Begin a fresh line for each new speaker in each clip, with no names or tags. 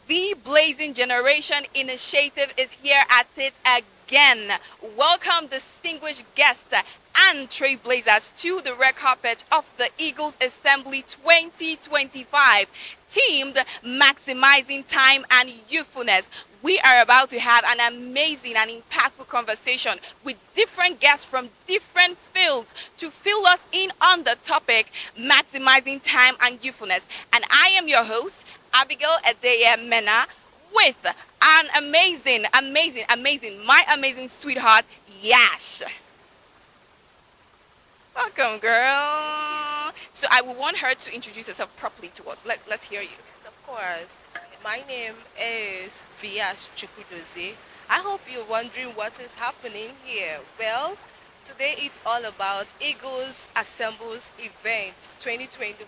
The Blazing Generation Initiative is here at it again. Welcome, distinguished guests and trailblazers, to the red carpet of the Eagles Assembly 2025, themed Maximizing Time and Youthfulness. We are about to have an amazing and impactful conversation with different guests from different fields to fill us in on the topic maximizing time and youthfulness. And I am your host, Abigail Adeye Mena, with an my amazing sweetheart, Yash. Welcome, girl. So I will want her to introduce herself properly to us. Let's hear you.
Yes, of course. My name is Viash Chukwudozie. I hope you're wondering what is happening here. Well, today it's all about Eagles Assembles Event 2025.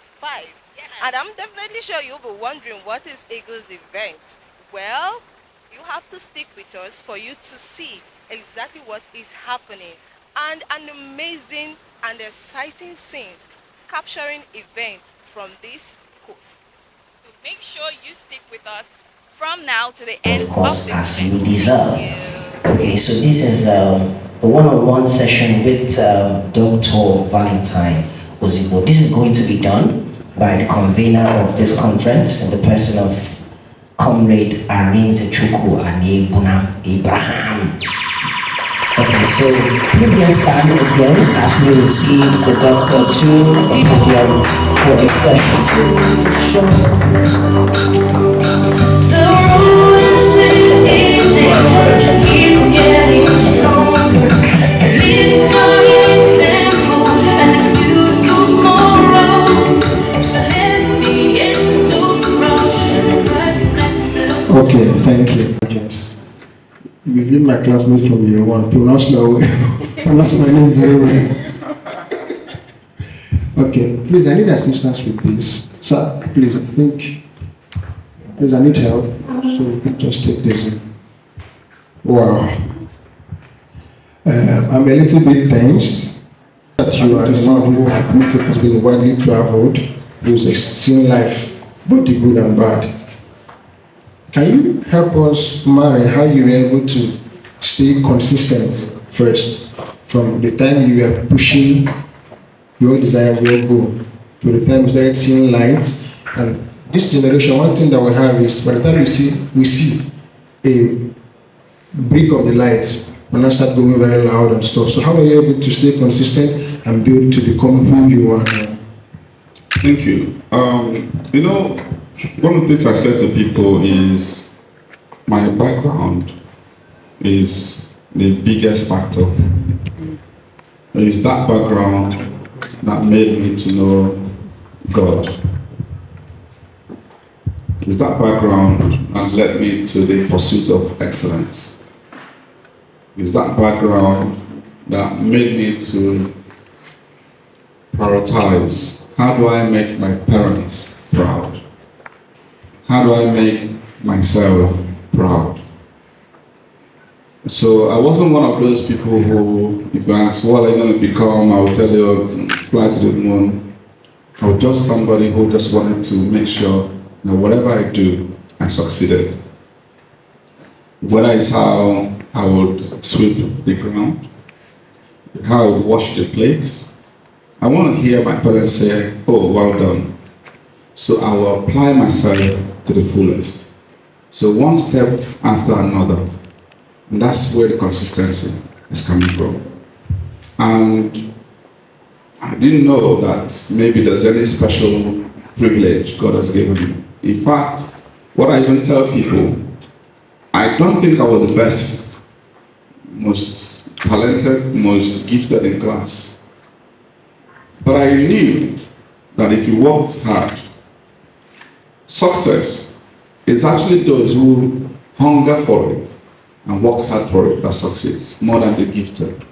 Yes.
And I'm definitely sure you'll be wondering what is Eagles Event. Well, you have to stick with us for you to see exactly what is happening and an amazing and exciting scenes capturing events from this coast.
So make sure you stick with us from now to the end
Of course,
of
as
this.
you deserve.
Thank
Okay, so this is the one-on-one session with Dr. Valentine Ozigbo. This is going to be done by the convener of this conference in the person of Comrade Arinze Chukwu Aniebuna Abraham. Okay, so please let's stand again as we receive the doctor to the podium for the session.
The road seems easy, keep getting stronger. Lead by example and exude tomorrow. So heavy and so Russian,
Okay, thank you, James. You've been my classmate from year one. Pronounce my name very well. Okay, please, I need assistance with this. Sir, please, I need help. So we can just take this in. Wow. I'm a little bit tensed that you are a man who has been widely traveled, who's seen life, both the good and bad. Can you help us marry how you were able to stay consistent first, from the time you were pushing your desire, your goal, to the time you started seeing lights? And this generation, one thing that we have is by the time we see a break of the lights, we now start going very loud and stuff. So how are you able to stay consistent and build to become who you are now?
Thank you. One of the things I said to people is my background is the biggest factor. It's that background that made me to know God. It's that background that led me to the pursuit of excellence. It's that background that made me to prioritize, how do I make my parents proud? How do I make myself proud? So I wasn't one of those people who, if you ask, what are you going to become, I will tell you, fly to the moon. I was just somebody who just wanted to make sure that whatever I do, I succeeded. Whether it's how I would sweep the ground, how I would wash the plates, I want to hear my parents say, oh, well done. So I will apply myself to the fullest. So one step after another. And that's where the consistency is coming from. And I didn't know that maybe there's any special privilege God has given me. In fact, what I even tell people, I don't think I was the best, most talented, most gifted in class. But I knew that if you worked hard, success is actually those who hunger for it and works hard for it that succeeds more than the gifted.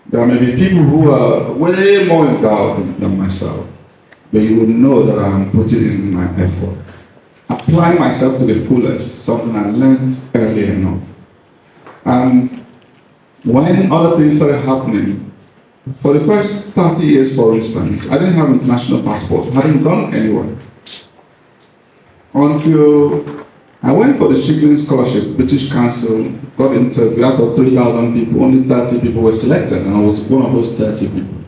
There may be people who are way more endowed than myself, but you will know that I'm putting in my effort. Applying myself to the fullest, something I learned early enough. And when other things started happening, for the first 30 years, for instance, I didn't have international passport. I hadn't gone anywhere. Until I went for the Children's Scholarship, British Council, got interviewed. Out of 3,000 people, only 30 people were selected, and I was one of those 30 people.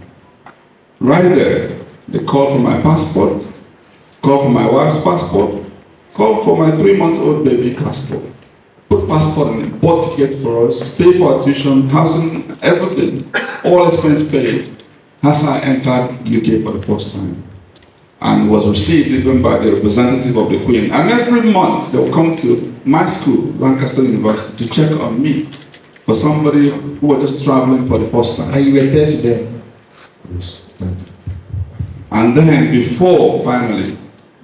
Right there, they called for my passport, called for my wife's passport, called for my 3-month-old baby passport. Put passport on it, bought tickets for us, paid for our tuition, housing, everything, all expense paid. As I entered UK for the first time, and was received even by the representative of the Queen. And every month they will come to my school, Lancaster University, to check on me for somebody who was just traveling for the first time.
And you were 30 then?
Yes, 30. And then before, finally,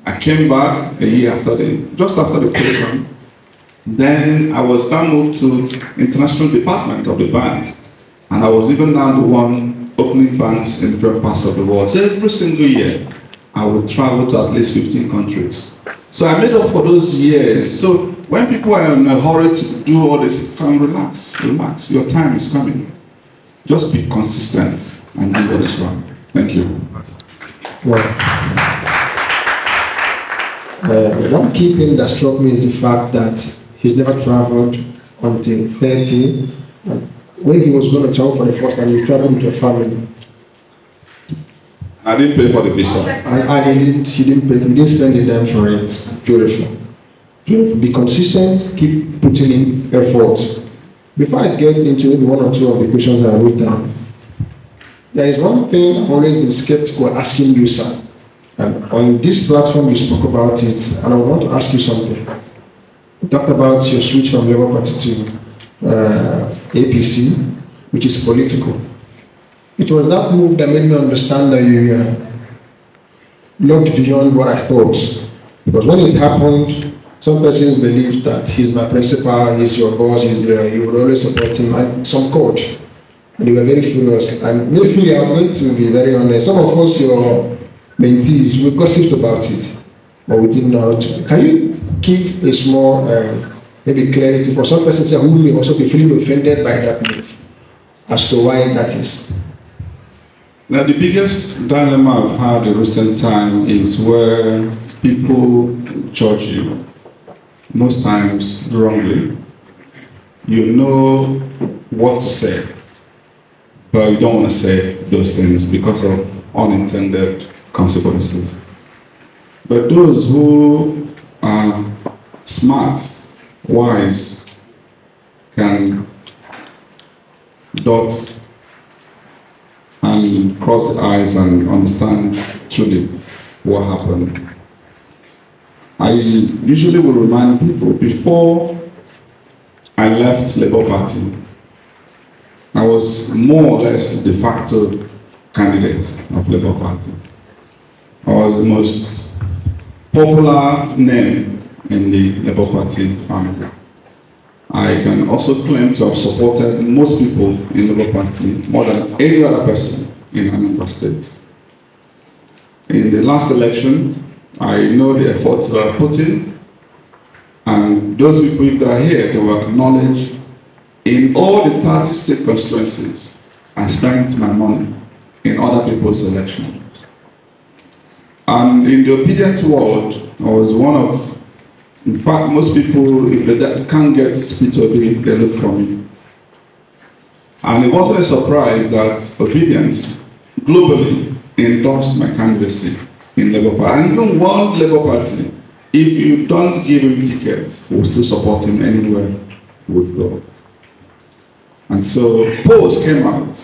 I came back a year after just after the program. Then I was now moved to international department of the bank. And I was even now the one opening banks in different parts of the world. So every single year, I would travel to at least 15 countries. So I made up for those years. So when people are in a hurry to do all this, come relax, relax. Your time is coming. Just be consistent and do what is right. Thank you.
One key thing that struck me is the fact that he's never traveled until 30. And when he was going to travel for the first time, he traveled with a family.
I didn't pay for the visa.
And he didn't pay, he didn't spend the dime for it. Beautiful. Beautiful. Be consistent, keep putting in effort. Before I get into maybe one or two of the questions I wrote down, there is one thing I've always been skeptical asking you, sir. And on this platform, you spoke about it, and I want to ask you something. You talked about your switch from Labour Party to APC, which is political. It was that move that made me understand that you looked beyond what I thought. Because when it happened, some persons believed that he's my principal, he's your boss, you would always support him, like some coach. And you were very furious. And maybe I'm going to be very honest. Some of us, your mentees, we gossiped about it, but we didn't know how to. Can you give a small, maybe clarity for some persons who may also be feeling offended by that move as to why that is?
Now, the biggest dilemma I've had in recent time is where people judge you, most times wrongly. You know what to say, but you don't want to say those things because of unintended consequences. But those who are smart, wise, can dot and cross the eyes and understand truly what happened. I usually will remind people, before I left Labour Party, I was more or less de facto candidate of Labour Party. I was the most popular name in the Labour Party family. I can also claim to have supported most people in the Labour Party more than any other person in Anambra State. In the last election, I know the efforts that I put in, and those people that are here can acknowledge in all the 30 state constituencies, I spent my money in other people's elections. And in the obedient world, I was one of, in fact, most people, if they can't get speech obedience, they look for me. And it wasn't a surprise that obedience globally endorsed my candidacy in Labour Party. And even one Labour Party, if you don't give him tickets, we'll still support him anywhere he would go. And so polls came out.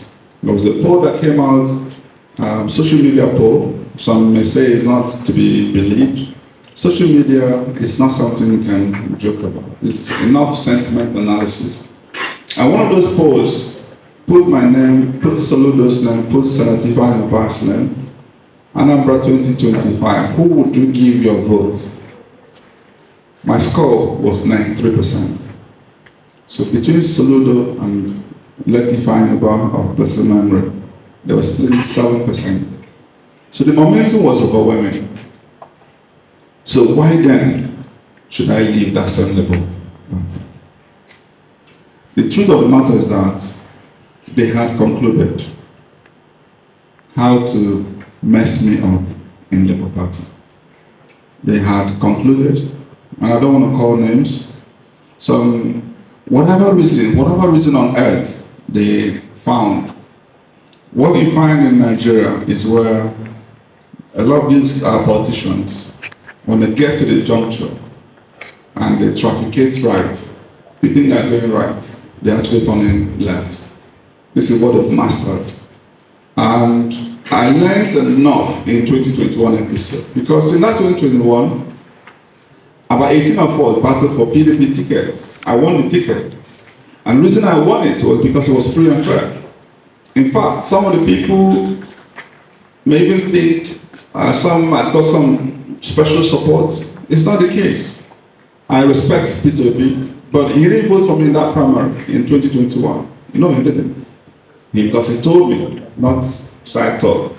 There was a poll that came out, social media poll. Some may say it's not to be believed. Social media is not something you can joke about. It's enough sentiment analysis. And one of those polls put my name, put Soludo's name, put Senator Ivan Abbas' name, Anambra 2025. Who would you give your vote? My score was 93%. So between Soludo and Latifah of blessed memory, there was still 7%. So the momentum was overwhelming. So why then should I leave that same level? The truth of the matter is that they had concluded how to mess me up in the Labour Party. They had concluded and I don't want to call names, some, whatever reason on earth they found. What you find in Nigeria is where a lot of these politicians, when they get to the juncture and they trafficate right, they think they're going right, they're actually turning left. This is what they've mastered. And I learned enough in 2021 episode, because in that 2021, about 18 of us battled for PDP tickets. I won the ticket. And the reason I won it was because it was free and fair. In fact, some of the people may even think I got some special support. It's not the case. I respect Peter B, but he didn't vote for me in that primary in 2021. No, he didn't. Because he told me, not side talk.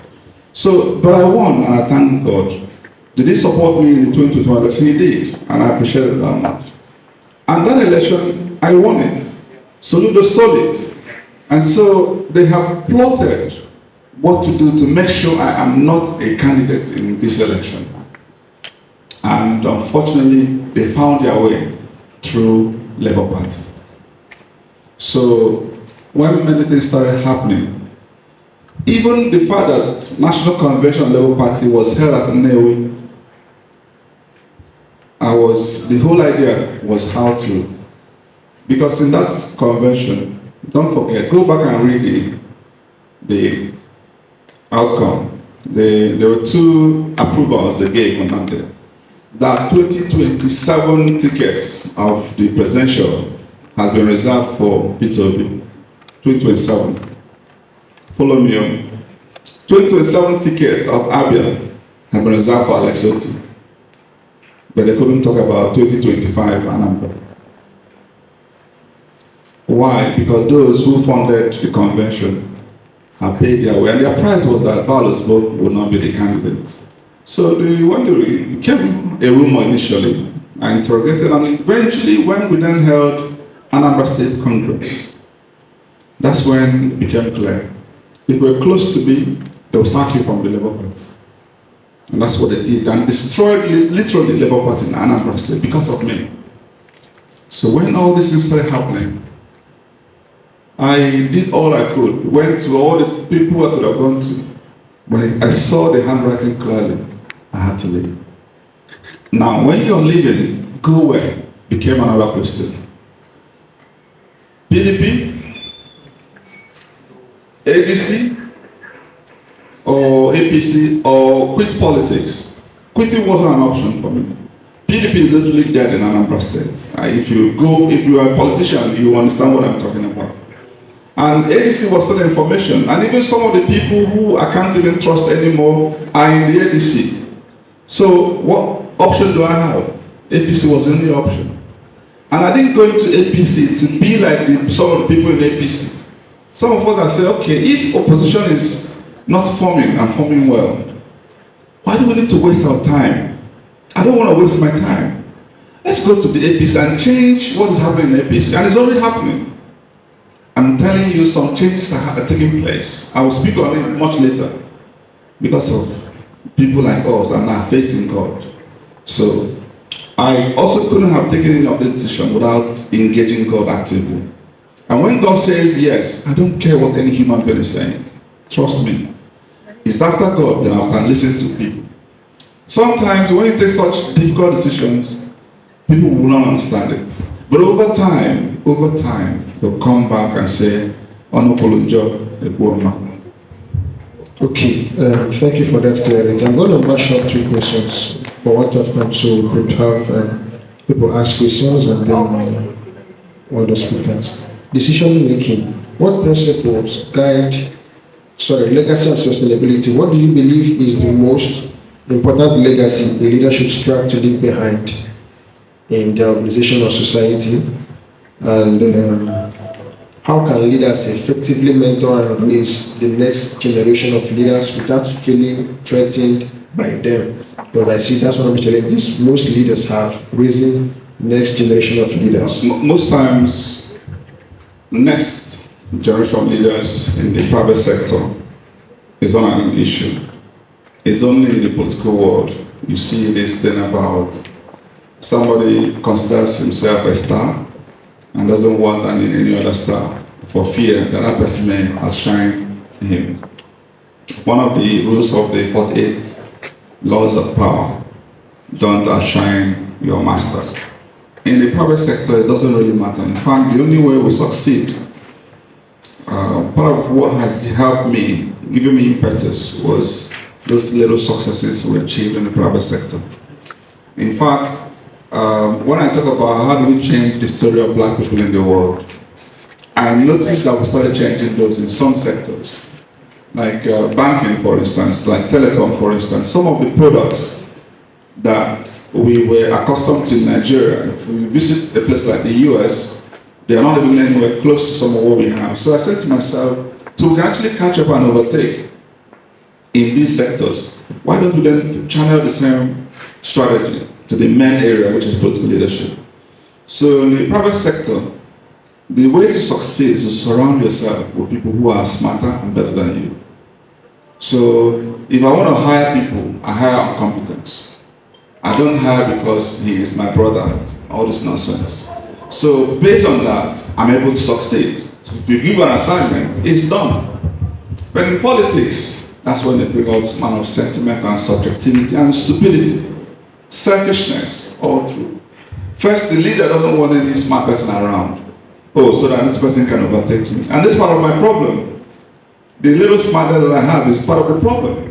So, but I won, and I thank God. Did he support me in the 2021 election? He did, and I appreciate it that much. And that election, I won it. Soludo stole it. And so they have plotted what to do to make sure I am not a candidate in this election. And unfortunately, they found their way through Labour Party. So when many things started happening, even the fact that National Convention Labour Party was held at Nnewi, the whole idea was how to, because in that convention, don't forget, go back and read the outcome. There were two approvals they gave on that day. That 2027 tickets of the presidential has been reserved for Peter Obi. 2027. Follow me on. 2027 ticket of Abia has been reserved for Alex Otti. But they couldn't talk about 2025 Anambra. Why? Because those who funded the convention have paid their way, and their price was that Valentine Ozigbo would not be the candidate. So it became a rumor initially. I interrogated, and eventually, when we then held Anambra State Congress, that's when it became clear. If we were close to be, they would sack you from the Labour Party. And that's what they did, and destroyed literally the Labour Party in Anambra State because of me. So when all this things started happening, I did all I could, went to all the people I could have gone to. When I saw the handwriting clearly, I had to leave. Now, when you're leaving, go where? Became another question. PDP, ADC, or APC, or quit politics. Quitting wasn't an option for me. PDP is literally dead in Anambra State. If you are a politician, you understand what I'm talking about. And ADC was still information, and even some of the people who I can't even trust anymore are in the ADC. So what option do I have? APC was the only option. And I didn't go into APC to be like some of the people in APC. Some of us are saying, okay, if opposition is not forming and forming well, why do we need to waste our time? I don't want to waste my time. Let's go to the APC and change what is happening in APC, and it's already happening. I'm telling you, some changes are taking place. I will speak on it much later because of people like us and our faith in God. So I also couldn't have taken any of the decision without engaging God actively. And when God says yes, I don't care what any human being is saying. Trust me. It's after God that I can listen to people. Sometimes when you take such difficult decisions, people will not understand it. But over time, they'll come back and say,
Okay, thank you for that clarity. I'm going to mash up two questions for what of time, so we could have people ask questions and then other speakers. Decision making. What principles guide, legacy and sustainability? What do you believe is the most important legacy a leader should strive to leave behind in the organization or society? And how can leaders effectively mentor and raise the next generation of leaders without feeling threatened by them? Because I see that's one of the challenges most leaders have, raising next generation of leaders.
Most times, next generation of leaders in the private sector is not an issue. It's only in the political world you see this thing about somebody considers himself a star and doesn't want any other star for fear that that person may outshine him. One of the rules of the 48 laws of power: don't outshine your master. In the private sector, it doesn't really matter. In fact, the only way we succeed, part of what has helped me, given me impetus, was those little successes we achieved in the private sector. In fact, when I talk about how do we change the story of black people in the world, I noticed that we started changing those in some sectors, like banking, for instance, like telecom, for instance. Some of the products that we were accustomed to in Nigeria, if we visit a place like the US, they are not even anywhere close to some of what we have. So I said to myself, so we can actually catch up and overtake in these sectors. Why don't we then channel the same strategy to the main area, which is political leadership? So in the private sector, the way to succeed is to surround yourself with people who are smarter and better than you. So if I want to hire people, I hire on competence. I don't hire because he is my brother, all this nonsense. So based on that, I'm able to succeed. So if you give an assignment, it's done. But in politics, that's when they bring out man of sentiment and subjectivity and stupidity, selfishness, all through. First, the leader doesn't want any smart person around. Oh, so that this person can overtake me. And this is part of my problem. The little smarter that I have is part of the problem.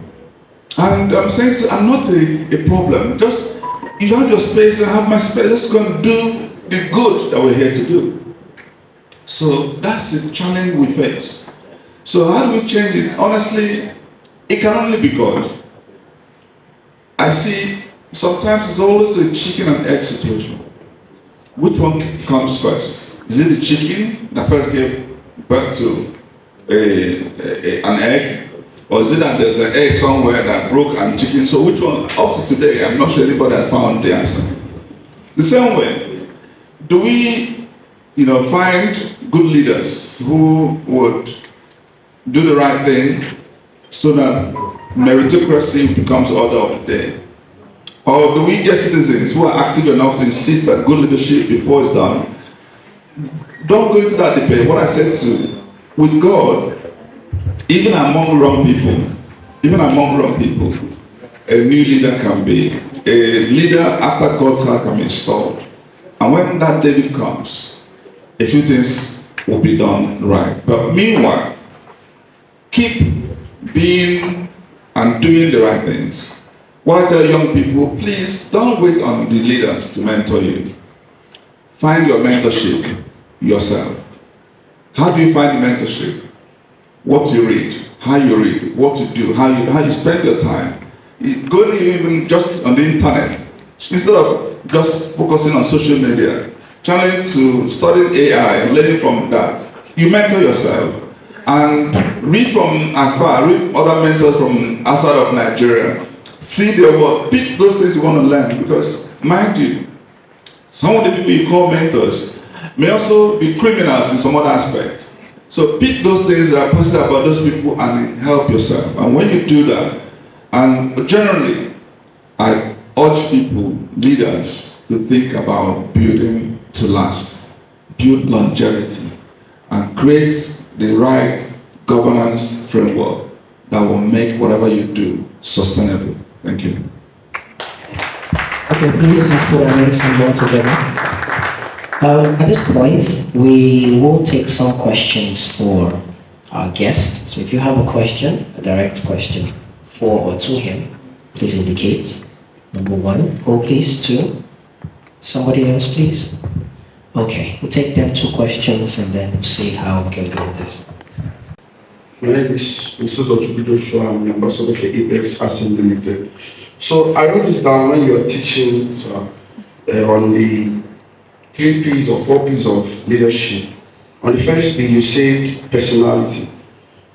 And I'm saying I'm not a problem. Just, you have your space and I have my space. Let's go and do the good that we're here to do. So that's the challenge we face. So how do we change it? Honestly, it can only be God. I see sometimes it's always a chicken and egg situation. Which one comes first? Is it the chicken that first gave birth to an egg? Or is it that there's an egg somewhere that broke and chicken? So which one? Up to today, I'm not sure anybody has found the answer. The same way, do we, find good leaders who would do the right thing so that meritocracy becomes order of the day? Or do we get citizens who are active enough to insist that good leadership before it's done? Don't go into that debate. What I said to, with God, even among wrong people, a new leader can be, a leader after God's heart can be installed. And when that David comes, a few things will be done right. But meanwhile, keep being and doing the right things. What I tell young people, please don't wait on the leaders to mentor you. Find your mentorship yourself. How do you find the mentorship? What you read, how you read, what you do, how you spend your time. Going even just on the internet, instead of just focusing on social media, trying to study AI and learning from that, you mentor yourself and read from afar, read other mentors from outside of Nigeria, see their work, pick those things you want to learn, because mind you, some of the people you call mentors may also be criminals in some other aspect. So pick those things that are positive about those people and help yourself. And when you do that, and generally, I urge people, leaders, to think about building to last, build longevity, and create the right governance framework that will make whatever you do sustainable. Thank you.
Okay, please put our hands and more together. At this point, we will take some questions for our guest. So if you have a question, a direct question for or to him, please indicate. Number one, go please. Two. Somebody else, please. Okay, we'll take them 2 questions and then we'll see how we can go with this.
My name is Mr. Ozigbo Joshua. I'm the ambassador for Apex Asset Limited. So I noticed that when you're teaching on the 3 P's or 4 P's of leadership, on the first P you said personality.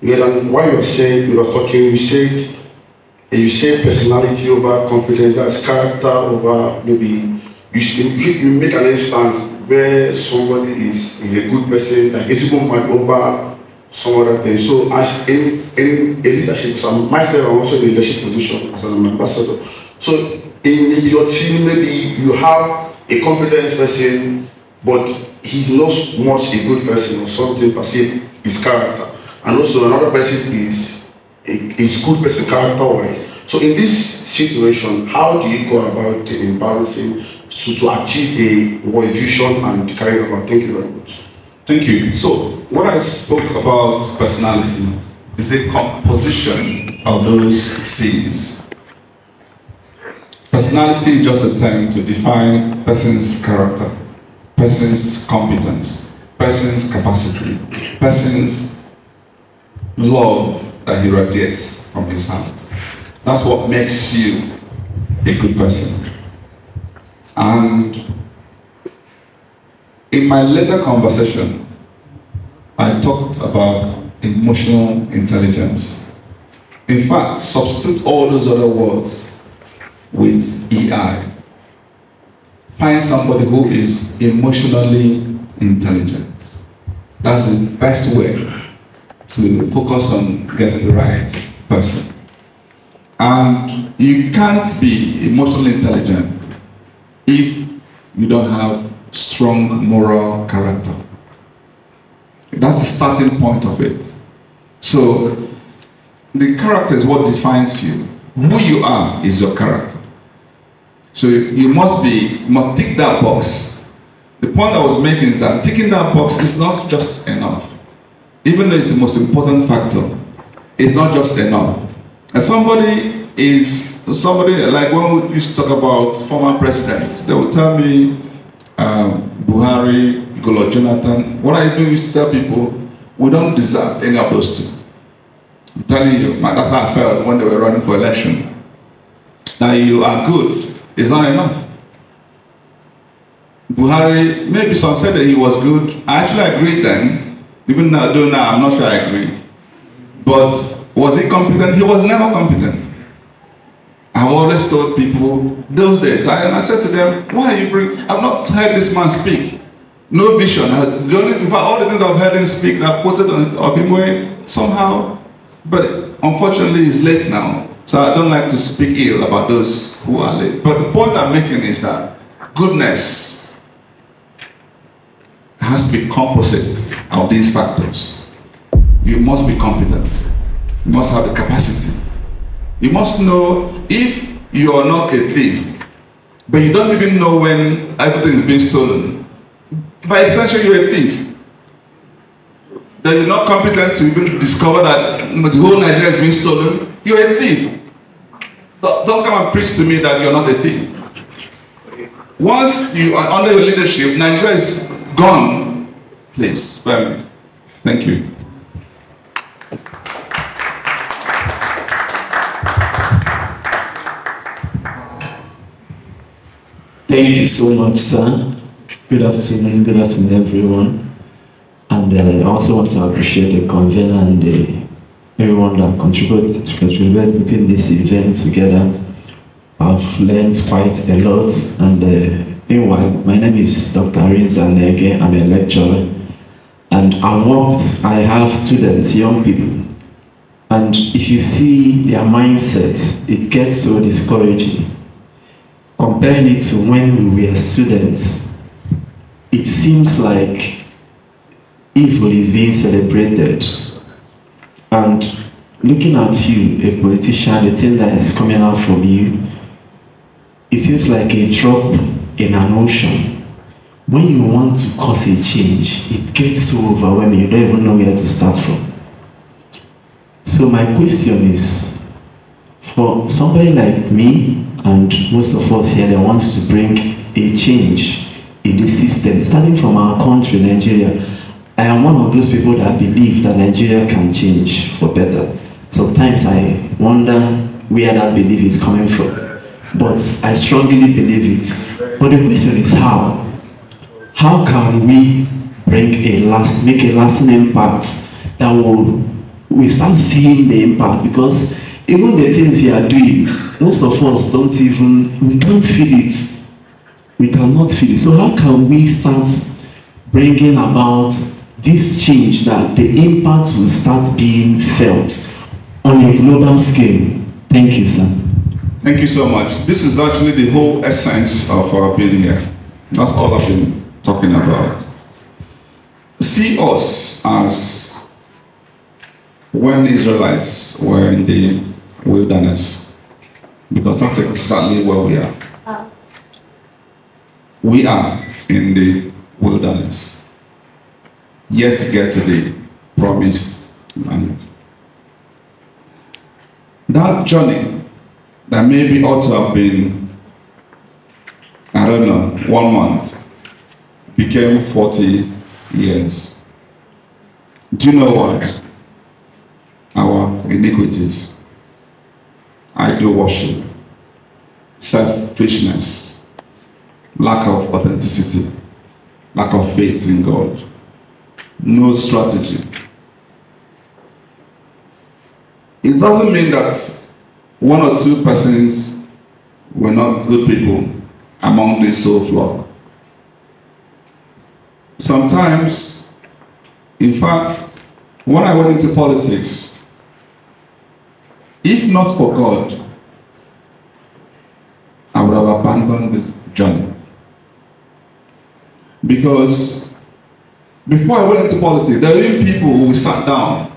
And while you were talking, you said personality over competence, that's character over maybe, you make an instance where somebody is a good person, like Ozigbo might over some other thing. So as in a leadership, so myself I'm also in a leadership position as an ambassador. So in your team, maybe you have a competent person, but he's not much a good person or something perceived his character. And also another person is good person character-wise. So in this situation, how do you go about in balancing to achieve a vision and carry on? Thank you very much.
Thank you. So, what I spoke about personality is a composition of those C's. Personality is just a term to define person's character, person's competence, person's capacity, person's love that he radiates from his heart. That's what makes you a good person. And in my later conversation, I talked about emotional intelligence. In fact, substitute all those other words with EI. Find somebody who is emotionally intelligent. That's the best way to focus on getting the right person. And you can't be emotionally intelligent if you don't have strong moral character. That's the starting point of it. So, the character is what defines you. Who you are is your character. So you must tick that box. The point I was making is that ticking that box is not just enough. Even though it's the most important factor, it's not just enough. And somebody like when we used to talk about former presidents, they would tell me, Buhari, Golo Jonathan, what I even used to tell people, we don't deserve any of those two. I'm telling you, that's how I felt when they were running for election. That you are good is not enough. Buhari, maybe some said that he was good. I actually agreed then, even though now I'm not sure I agree. But was he competent? He was never competent. I've always told people those days, I said to them, why are you bring? I've not heard this man speak. No vision. In fact, all the things I've heard him speak, I've quoted on him way somehow. But unfortunately, he's late now. So I don't like to speak ill about those who are late. But the point I'm making is that goodness has to be composite of these factors. You must be competent. You must have the capacity. You must know if you are not a thief, but you don't even know when everything is being stolen. By extension, you're a thief. That you're not competent to even discover that the whole Nigeria is being stolen. You're a thief. Don't come and preach to me that you're not a thief. Once you are under your leadership, Nigeria is gone. Please, spare me. Thank you.
Thank you so much, sir. Good afternoon, everyone. And I also want to appreciate the convener and everyone that contributed within this event together. I've learned quite a lot. And meanwhile, my name is Dr. Rinza Nege. I'm a lecturer. And I have students, young people. And if you see their mindset, it gets so discouraging. Comparing it to when we were students, it seems like evil is being celebrated. And looking at you, a politician, the thing that is coming out from you, it seems like a drop in an ocean. When you want to cause a change, it gets so overwhelming, you don't even know where to start from. So my question is, for somebody like me, and most of us here that wants to bring a change in the system, starting from our country, Nigeria, I am one of those people that believe that Nigeria can change for better. Sometimes I wonder where that belief is coming from, but I strongly believe it. But the question is how? How can we make a lasting impact that we start seeing the impact? Because even the things you are doing, most of us we can't feel it. We cannot feel it. So how can we start bringing about this change that the impact will start being felt on a global scale? Thank you, sir.
Thank you so much. This is actually the whole essence of our being here. That's all I've been talking about. See us as when the Israelites were in the wilderness, because that's exactly where we are. We are in the wilderness, yet to get to the promised land. That journey that maybe ought to have been, I don't know, 1 month, became 40 years. Do you know what? Our iniquities, idol worship, selfishness, lack of authenticity, lack of faith in God, no strategy. It doesn't mean that 1 or 2 persons were not good people among this whole flock. Sometimes, in fact, when I went into politics, if not for God, I would have abandoned this journey. Because before I went into politics, there were even people who sat down,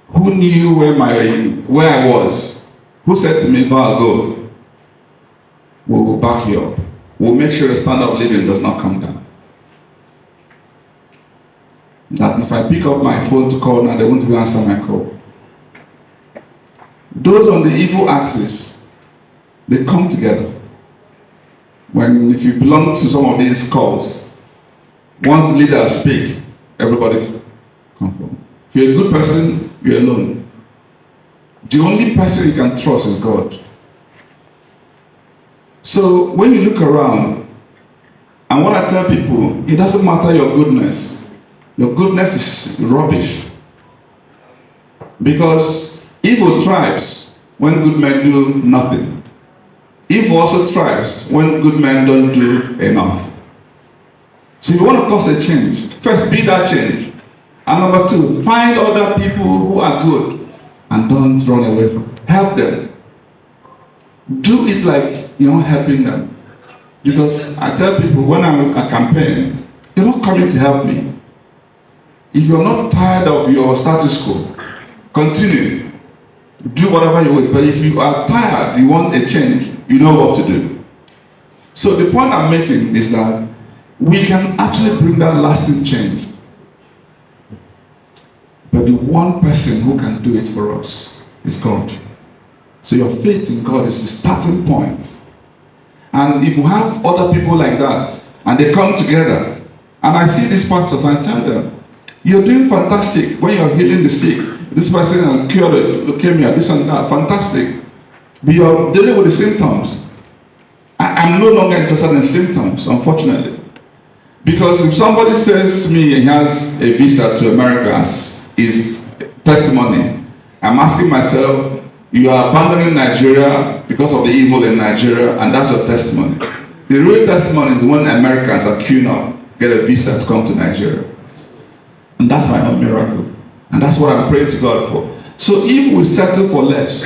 who knew where I was, who said to me, Val, go. We will back you up. We'll make sure the standard of living does not come down. That if I pick up my phone to call now, they won't even answer my call. Those on the evil axis, they come together. If you belong to some of these calls, once the leaders speak, everybody come from. If you're a good person, you're alone. The only person you can trust is God. So when you look around, and what I tell people, it doesn't matter your goodness. Your goodness is rubbish. Because evil thrives when good men do nothing. Evil also thrives when good men don't do enough. So if you want to cause a change, first be that change. And number 2, find other people who are good and don't run away from them. Help them. Do it like you're helping them. Because I tell people when I'm a campaign, you're not coming to help me. If you're not tired of your status quo, continue. Do whatever you want. But if you are tired, you want a change, you know what to do. So the point I'm making is that we can actually bring that lasting change. But the one person who can do it for us is God. So your faith in God is the starting point. And if you have other people like that, and they come together, and I see these pastors, I tell them, you're doing fantastic when you're healing the sick. This person has cured leukemia, this and that, fantastic. But you're dealing with the symptoms. I'm no longer interested in symptoms, unfortunately. Because if somebody says to me he has a visa to America as his testimony, I'm asking myself, you are abandoning Nigeria because of the evil in Nigeria, and that's your testimony. The real testimony is when Americans are queuing up, get a visa to come to Nigeria. And that's my own miracle. And that's what I'm praying to God for. So if we settle for less,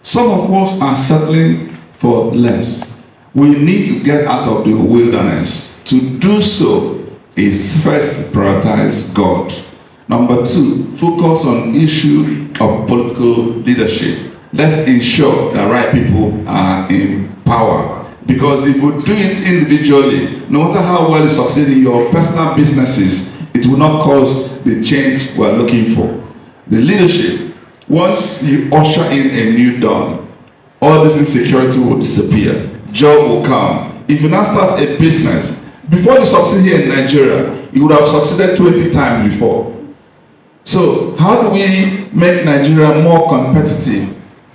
some of us are settling for less. We need to get out of the wilderness. To do so is first prioritize God. Number 2, focus on issue of political leadership. Let's ensure that right people are in power. Because if we do it individually, no matter how well you succeed in your personal businesses, it will not cause the change we're looking for. The leadership, once you usher in a new dawn, all this insecurity will disappear. Job will come. If you now start a business, before you succeed here in Nigeria, you would have succeeded 20 times before. So how do we make Nigeria more competitive?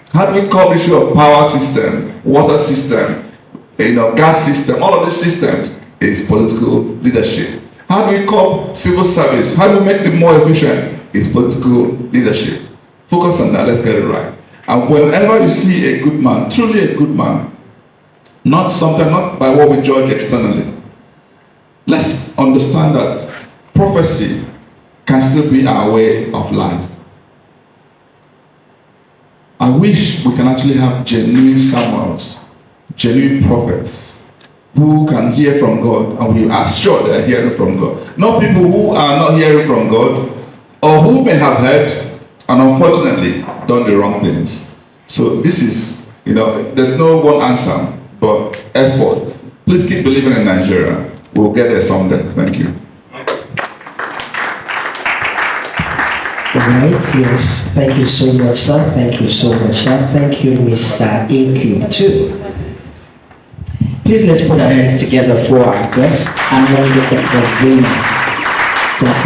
How do we call the issue of power system, water system, gas system, all of these systems is political leadership. How do we call civil service? How do we make it more efficient? It's political leadership. Focus on that, let's get it right. And whenever you see a good man, truly a good man, not by what we judge externally, let's understand that prophecy can still be our way of life. I wish we can actually have genuine Samuels, genuine prophets, who can hear from God, and we are sure they are hearing from God. Not people who are not hearing from God, or who may have heard and unfortunately done the wrong things. So this is, there's no one answer, but effort. Please keep believing in Nigeria. We'll get there someday. Thank you.
Right, yes. Thank you so much, sir. Thank you so much, sir. Thank you, Mr. AQ, too. Please let's put our hands together for our guest and then get the winner.